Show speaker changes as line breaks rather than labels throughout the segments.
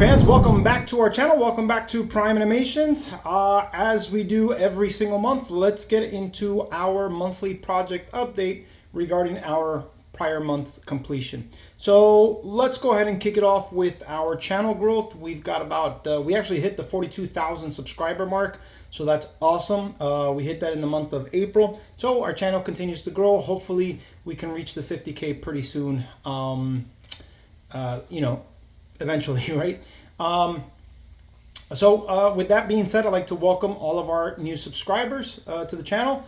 fans, welcome back to our channel. Welcome back to Prime Animations. As we do every single month, let's get into our monthly project update regarding our prior month's completion. So let's go ahead and kick it off with our channel growth. We've got about, we actually hit the 42,000 subscriber mark. So that's awesome. We hit that in the month of April. So our channel continues to grow. Hopefully we can reach the 50K pretty soon. Eventually, right? With that being said, I'd like to welcome all of our new subscribers to the channel.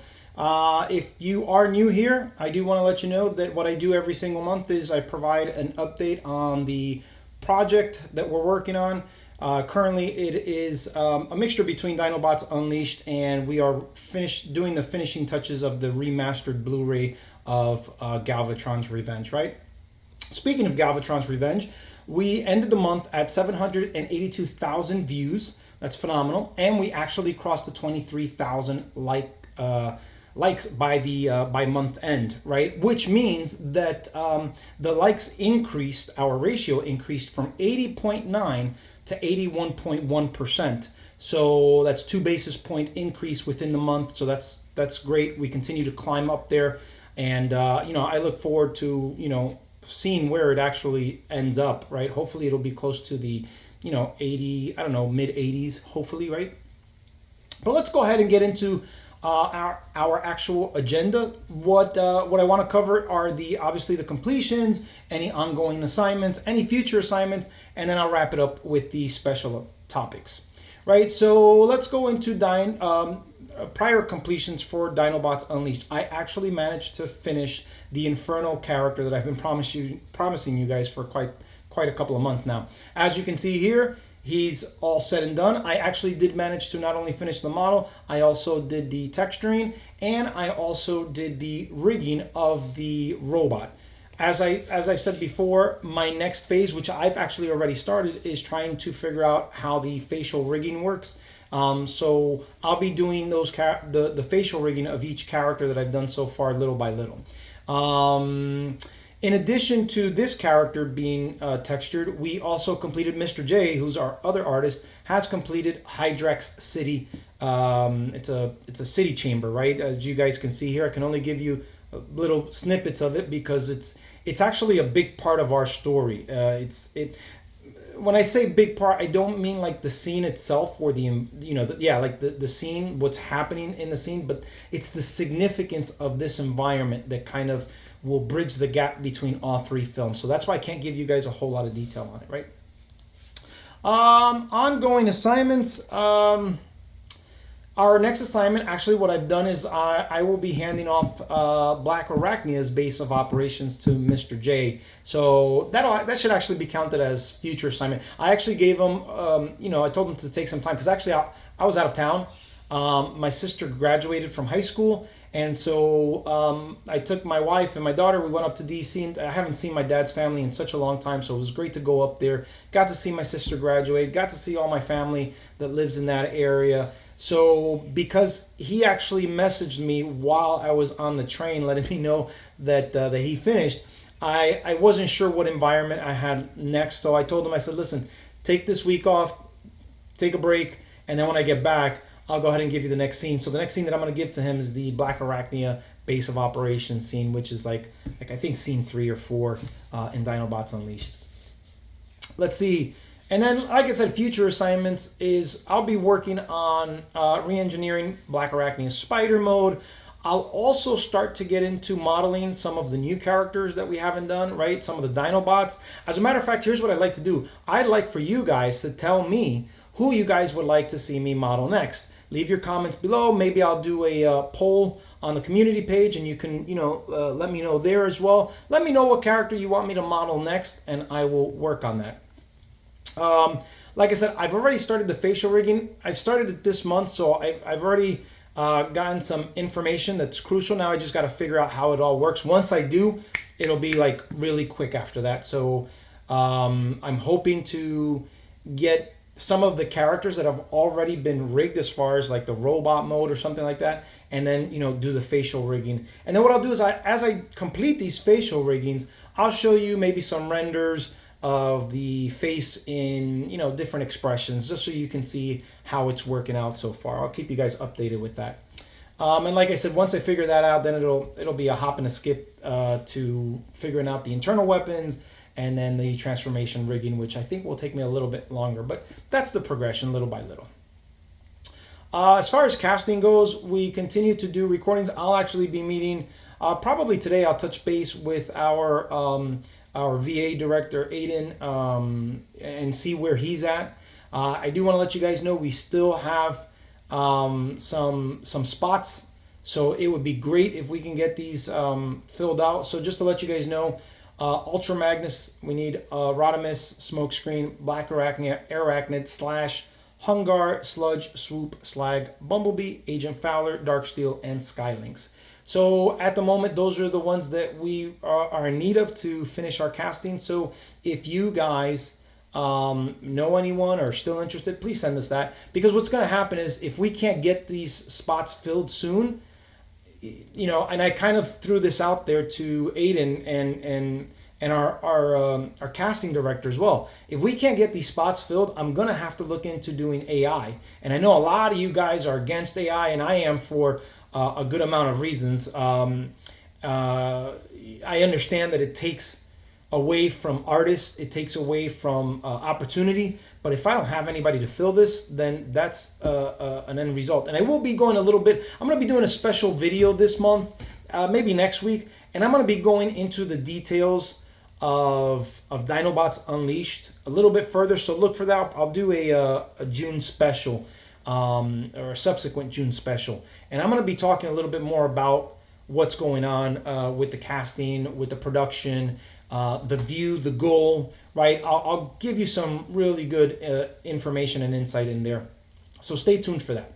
If you are new here, I do want to let you know that what I do every single month is I provide an update on the project that we're working on. Currently, it is a mixture between Dinobots Unleashed, and we are doing the finishing touches of the remastered Blu-ray of Galvatron's Revenge, right? Speaking of Galvatron's Revenge, we ended the month at 782,000 views. That's phenomenal. And we actually crossed the 23,000 likes by month end, right? Which means that the likes increased, our ratio increased from 80.9 to 81.1%. So that's 2 basis point increase within the month. So that's great. We continue to climb up there. And, I look forward to, seeing where it actually ends up, right? Hopefully it'll be close to the, 80, I don't know, mid 80s, hopefully, right? But let's go ahead and get into our actual agenda. What I want to cover are obviously the completions, any ongoing assignments, any future assignments, and then I'll wrap it up with the special topics, right? So let's go into prior completions for Dinobots Unleashed. I actually managed to finish the Infernal character that I've been promising you guys for quite a couple of months now. As you can see here, he's all said and done. I actually did manage to not only finish the model, I also did the texturing, and I also did the rigging of the robot. As I've said before, my next phase, which I've actually already started, is trying to figure out how the facial rigging works. So I'll be doing the facial rigging of each character that I've done so far, little by little. In addition to this character being textured, we also completed Mr. J, who's our other artist, has completed Hydrex City. It's a city chamber, right? As you guys can see here, I can only give you little snippets of it because it's actually a big part of our story. When I say big part, I don't mean like the scene itself or the scene, what's happening in the scene, but it's the significance of this environment that kind of will bridge the gap between all three films. So that's why I can't give you guys a whole lot of detail on it, right? Ongoing assignments. Our next assignment, actually what I've done is I will be handing off Black Arachnia's base of operations to Mr. J. So that should actually be counted as future assignment. I actually gave him, I told him to take some time because actually I was out of town. My sister graduated from high school, and so I took my wife and my daughter. We went up to DC, and I haven't seen my dad's family in such a long time, so it was great to go up there. Got to see my sister graduate, got to see all my family that lives in that area. So because he actually messaged me while I was on the train letting me know that he finished, I wasn't sure what environment I had next. So I told him, I said, listen, take this week off, take a break, and then when I get back, I'll go ahead and give you the next scene. So the next scene that I'm going to give to him is the Black Arachnia base of operations scene, which is like I think scene 3 or 4 in Dinobots Unleashed. Let's see. And then, like I said, future assignments is I'll be working on re-engineering Black Arachnia's spider mode. I'll also start to get into modeling some of the new characters that we haven't done, right? Some of the Dinobots. As a matter of fact, here's what I'd like to do. I'd like for you guys to tell me who you guys would like to see me model next. Leave your comments below. Maybe I'll do a poll on the community page, and you can, let me know there as well. Let me know what character you want me to model next, and I will work on that. Like I said, I've already started the facial rigging. I've started it this month, so I've already gotten some information that's crucial. Now I just got to figure out how it all works. Once I do, it'll be like really quick after that. So I'm hoping to get some of the characters that have already been rigged as far as like the robot mode or something like that, and then do the facial rigging. And then what I'll do is as I complete these facial riggings, I'll show you maybe some renders of the face in, you know, different expressions, just so you can see how it's working out so far. I'll keep you guys updated with that. And like I said, once I figure that out, then it'll be a hop and a skip to figuring out the internal weapons and then the transformation rigging, which I think will take me a little bit longer, but that's the progression little by little. As far as casting goes, we continue to do recordings. I'll actually be meeting, probably today I'll touch base with our VA director, Aiden, and see where he's at. I do want to let you guys know we still have some spots, so it would be great if we can get these filled out. So just to let you guys know, Ultra Magnus, we need Rodimus, Smokescreen, Black Arachnid, Slash, Hungar, Sludge, Swoop, Slag, Bumblebee, Agent Fowler, Darksteel, and Skylynx. So at the moment, those are the ones that we are in need of to finish our casting. So if you guys know anyone or still interested, please send us that, because what's going to happen is if we can't get these spots filled soon, you know, and I kind of threw this out there to Aiden and our casting director as well. If we can't get these spots filled, I'm gonna have to look into doing AI. And I know a lot of you guys are against AI, and I am for a good amount of reasons. I understand that it takes away from artists, it takes away from opportunity. But if I don't have anybody to fill this, then that's an end result. And I will be going a little bit, I'm going to be doing a special video this month, maybe next week, and I'm going to be going into the details of Dinobots Unleashed a little bit further. So look for that. I'll do a June special, or a subsequent June special. And I'm going to be talking a little bit more about what's going on with the casting, with the production, the view, the goal, right? I'll give you some really good information and insight in there. So stay tuned for that.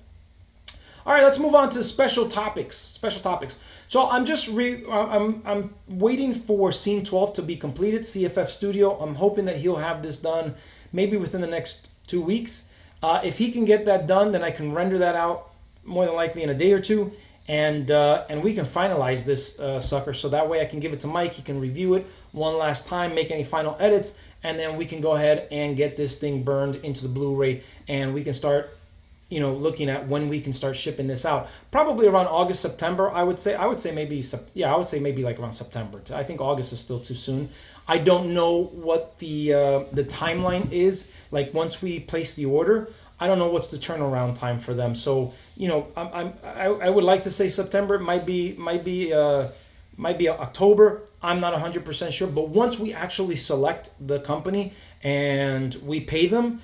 All right, let's move on to special topics. Special topics. So I'm just I'm waiting for scene 12 to be completed. CFF Studio. I'm hoping that he'll have this done maybe within the next 2 weeks. If he can get that done, then I can render that out more than likely in a day or two. And we can finalize this sucker, so that way I can give it to Mike. He can review it one last time, make any final edits, and then we can go ahead and get this thing burned into the Blu-ray, and we can start, you know, looking at when we can start shipping this out. Probably around August, September, I would say. I would say maybe like around September. I think August is still too soon. I don't know what the timeline is. Like once we place the order, I don't know what's the turnaround time for them. So, you know, I would like to say September. It might be October. I'm not 100% sure. But once we actually select the company and we pay them,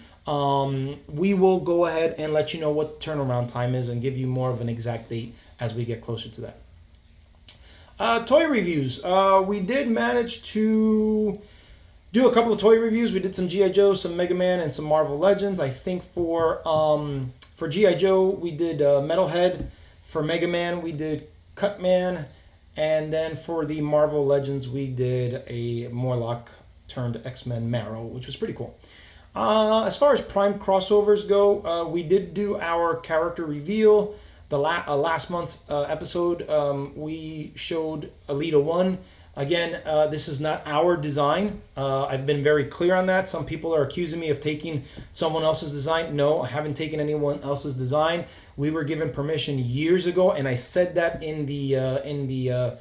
we will go ahead and let you know what turnaround time is and give you more of an exact date as we get closer to that. Toy reviews. We did manage to do a couple of toy reviews. We did some G.I. Joe, some Mega Man, and some Marvel Legends. I think for G.I. Joe, we did Metalhead. For Mega Man, we did Cutman. And then for the Marvel Legends, we did a Morlock turned X-Men Marrow, which was pretty cool. As far as Prime crossovers go, we did do our character reveal. The last month's episode, we showed Alita 1. Again, this is not our design. I've been very clear on that. Some people are accusing me of taking someone else's design. No, I haven't taken anyone else's design. We were given permission years ago, and I said that in the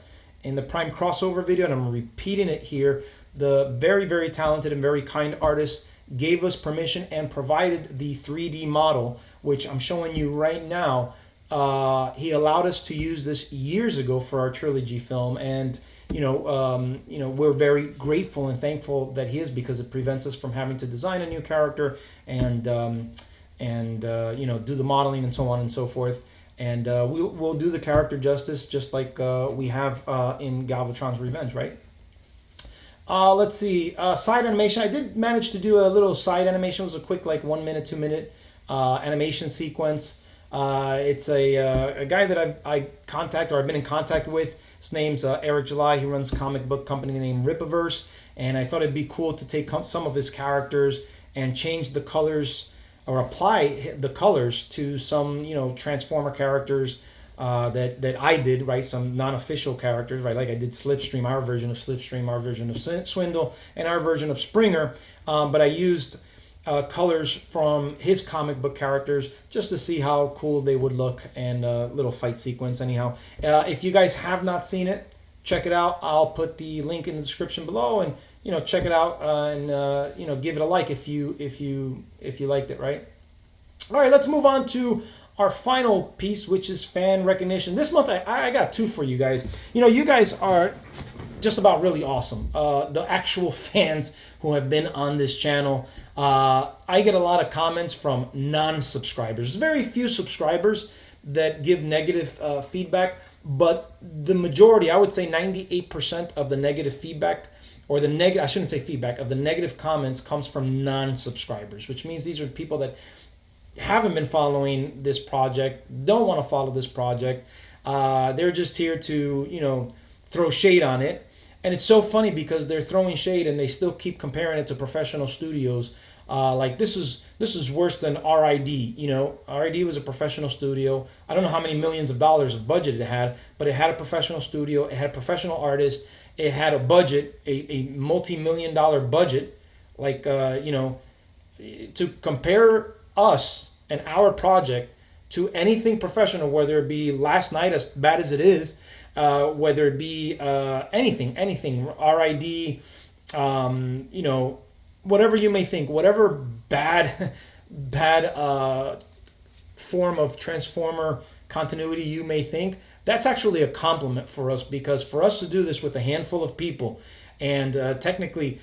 Prime crossover video, and I'm repeating it here. The very, very talented and very kind artist gave us permission and provided the 3D model, which I'm showing you right now. He allowed us to use this years ago for our trilogy film, and we're very grateful and thankful that he is, because it prevents us from having to design a new character and do the modeling and so on and so forth. And we'll do the character justice, just like we have in Galvatron's Revenge, right? Let's see, side animation. I did manage to do a little side animation. It was a quick, like 1 minute, 2 minute animation sequence. It's a guy that I've been in contact with. His name's Eric July. He runs a comic book company named Rippaverse, and I thought it'd be cool to take some of his characters and change the colors, or apply the colors to some, Transformer characters. that I did, right? Some non-official characters, right? Like I did Slipstream, our version of Slipstream, our version of Swindle, and our version of Springer. But I used colors from his comic book characters just to see how cool they would look, and a little fight sequence. Anyhow, if you guys have not seen it, check it out. I'll put the link in the description below, and check it out, and give it a like if you liked it, right? All right, let's move on to our final piece, which is fan recognition. This month I got two for you guys. You guys are just about really awesome. The actual fans who have been on this channel. I get a lot of comments from non-subscribers. There's very few subscribers that give negative feedback, but the majority, I would say 98% of the negative feedback, or I shouldn't say feedback, of the negative comments comes from non-subscribers, which means these are people that haven't been following this project, don't want to follow this project. They're just here to, throw shade on it. And it's so funny because they're throwing shade and they still keep comparing it to professional studios. Like this is worse than RID. RID was a professional studio. I don't know how many millions of dollars of budget it had, but it had a professional studio. It had professional artists. It had a budget, a multi-million-dollar budget. Like, to compare us and our project to anything professional, whether it be Last Night, as bad as it is, whether it be anything, RID, whatever you may think, whatever bad form of Transformer continuity you may think, that's actually a compliment for us, because for us to do this with a handful of people, and technically,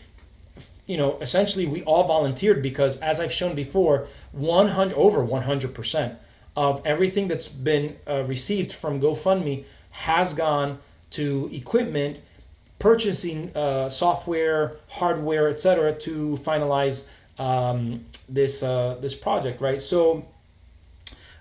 essentially we all volunteered, because as I've shown before, over 100% of everything that's been received from GoFundMe has gone to equipment, purchasing software, hardware, etc., to finalize this project, right? So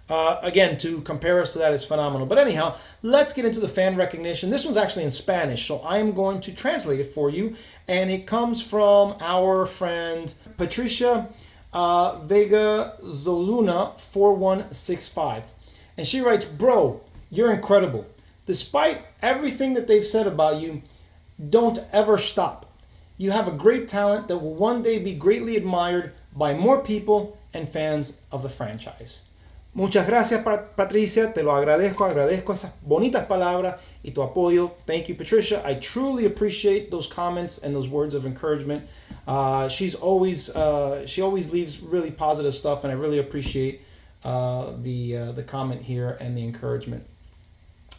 again, to compare us to that is phenomenal. But anyhow, let's get into the fan recognition. This one's actually in Spanish, so I am going to translate it for you. And it comes from our friend Patricia Vega Zoluna 4165. And she writes, "Bro, you're incredible. Despite everything that they've said about you, don't ever stop. You have a great talent that will one day be greatly admired by more people and fans of the franchise." Muchas gracias, Patricia. Te lo agradezco esas bonitas palabras y tu apoyo. Thank you, Patricia. I truly appreciate those comments and those words of encouragement. She always leaves really positive stuff, and I really appreciate the comment here and the encouragement.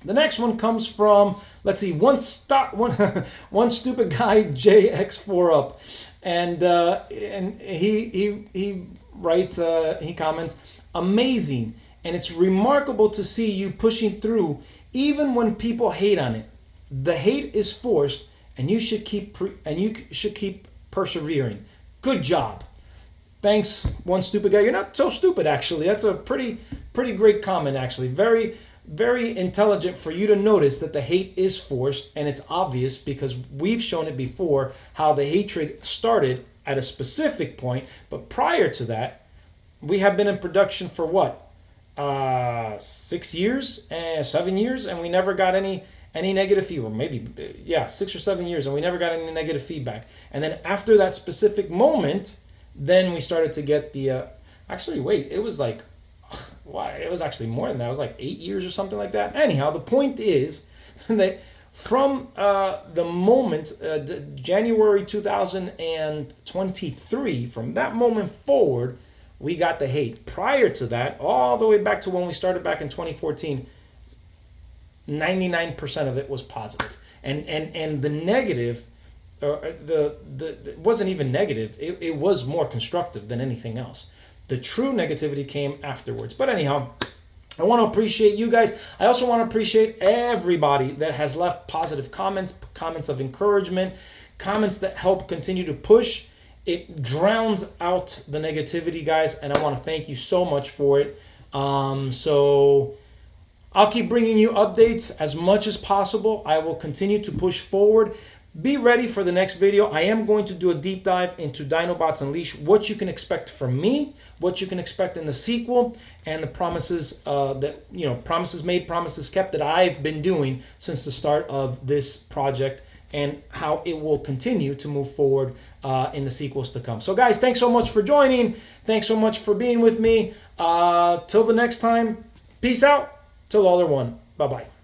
The next one comes from, let's see, one stupid guy, JX4up, and he writes, he comments, "Amazing, and it's remarkable to see you pushing through even when people hate on it. The hate is forced, and you should keep persevering. Good job." Thanks, one stupid guy. You're not so stupid, actually. That's a pretty great comment, actually. Very, very intelligent for you to notice that the hate is forced, and it's obvious because we've shown it before how the hatred started at a specific point, but prior to that, we have been in production for what? 6 years, 7 years, and we never got any negative feedback. Maybe, 6 or 7 years, and we never got any negative feedback. And then after that specific moment, then we started to get the. Actually, wait, it was like, it was actually more than that. It was like 8 years or something like that. Anyhow, the point is that from the moment, January 2023, from that moment forward, we got the hate. Prior to that, all the way back to when we started back in 2014, 99% of it was positive. And the negative, it wasn't even negative. It was more constructive than anything else. The true negativity came afterwards. But anyhow, I want to appreciate you guys. I also want to appreciate everybody that has left positive comments of encouragement, comments that help continue to push. It drowns out the negativity, guys, and I want to thank you so much for it. So I'll keep bringing you updates as much as possible. I will continue to push forward. be ready for the next video. I am going to do a deep dive into Dinobots Unleashed, what you can expect from me, what you can expect in the sequel, and the promises promises made, promises kept that I've been doing since the start of this project, and how it will continue to move forward in the sequels to come. So guys, thanks so much for joining. Thanks so much for being with me. Till the next time, peace out. Till all are one. Bye-bye.